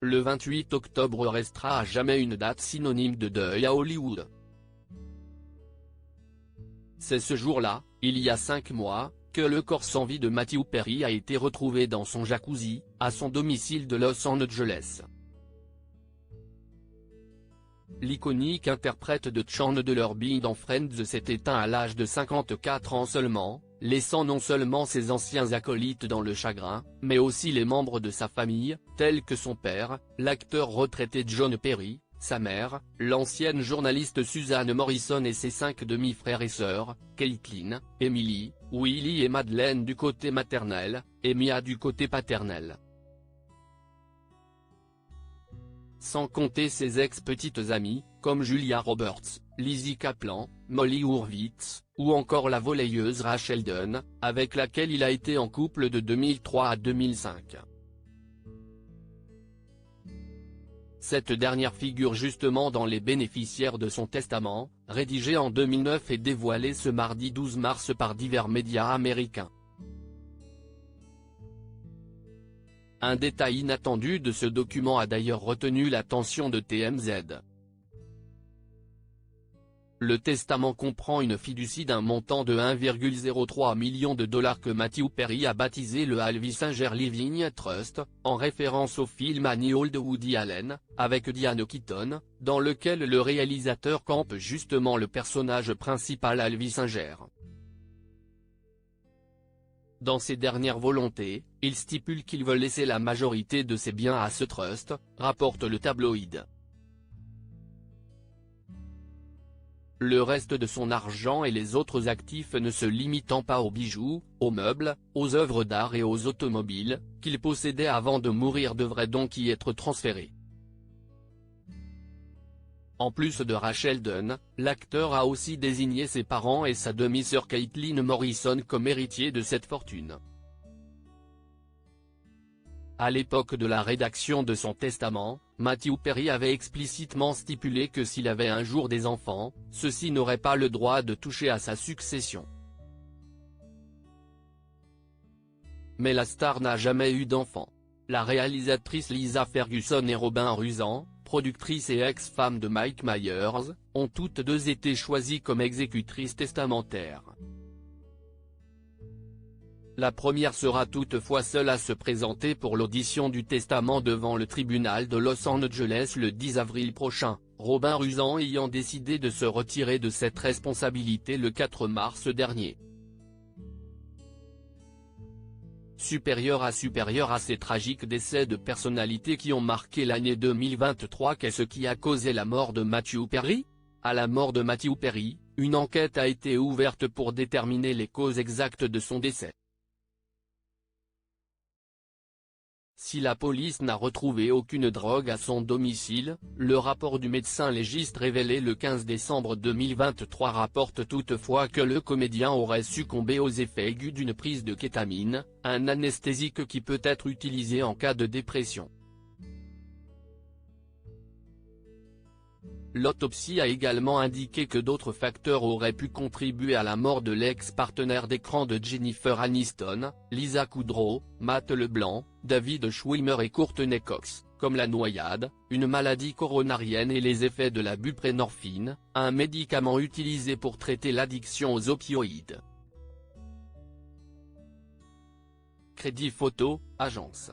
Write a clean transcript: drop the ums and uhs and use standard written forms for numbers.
Le 28 octobre restera à jamais une date synonyme de deuil à Hollywood. C'est ce jour-là, il y a 5 mois, que le corps sans vie de Matthew Perry a été retrouvé dans son jacuzzi, à son domicile de Los Angeles. L'iconique interprète de Chandler Bing dans Friends s'est éteint à l'âge de 54 ans seulement, laissant non seulement ses anciens acolytes dans le chagrin, mais aussi les membres de sa famille, tels que son père, l'acteur retraité John Perry, sa mère, l'ancienne journaliste Suzanne Morrison et ses 5 demi-frères et sœurs, Caitlin, Emily, Willie et Madeleine du côté maternel, et Mia du côté paternel. Sans compter ses ex-petites amies, comme Julia Roberts, Lizzie Kaplan, Molly Hurwitz, ou encore la volleyeuse Rachel Dunn, avec laquelle il a été en couple de 2003 à 2005. Cette dernière figure justement dans les bénéficiaires de son testament, rédigé en 2009 et dévoilé ce mardi 12 mars par divers médias américains. Un détail inattendu de ce document a d'ailleurs retenu l'attention de TMZ. Le testament comprend une fiducie d'un montant de 1,03 million de dollars que Matthew Perry a baptisé le Alvy Singer Living Trust, en référence au film Annie Hall de Woody Allen, avec Diane Keaton, dans lequel le réalisateur campe justement le personnage principal Alvy Singer. Dans ses dernières volontés, il stipule qu'il veut laisser la majorité de ses biens à ce trust, rapporte le tabloïd. Le reste de son argent et les autres actifs ne se limitant pas aux bijoux, aux meubles, aux œuvres d'art et aux automobiles, qu'il possédait avant de mourir devraient donc y être transférés. En plus de Rachel Dunn, l'acteur a aussi désigné ses parents et sa demi-sœur Caitlin Morrison comme héritiers de cette fortune. À l'époque de la rédaction de son testament, Matthew Perry avait explicitement stipulé que s'il avait un jour des enfants, ceux-ci n'auraient pas le droit de toucher à sa succession. Mais la star n'a jamais eu d'enfant. La réalisatrice Lisa Ferguson et Robin Rusan, productrice et ex-femme de Mike Myers, ont toutes deux été choisies comme exécutrices testamentaires. La première sera toutefois seule à se présenter pour l'audition du testament devant le tribunal de Los Angeles le 10 avril prochain, Robin Rusan ayant décidé de se retirer de cette responsabilité le 4 mars dernier. Supérieur à ces tragiques décès de personnalités qui ont marqué l'année 2023, qu'est-ce qui a causé la mort de Matthew Perry? À la mort de Matthew Perry, une enquête a été ouverte pour déterminer les causes exactes de son décès. Si la police n'a retrouvé aucune drogue à son domicile, le rapport du médecin légiste révélé le 15 décembre 2023 rapporte toutefois que le comédien aurait succombé aux effets aigus d'une prise de kétamine, un anesthésique qui peut être utilisé en cas de dépression. L'autopsie a également indiqué que d'autres facteurs auraient pu contribuer à la mort de l'ex-partenaire d'écran de Jennifer Aniston, Lisa Kudrow, Matt LeBlanc, David Schwimmer et Courtney Cox, comme la noyade, une maladie coronarienne et les effets de la buprenorphine, un médicament utilisé pour traiter l'addiction aux opioïdes. Crédit Photo, agence.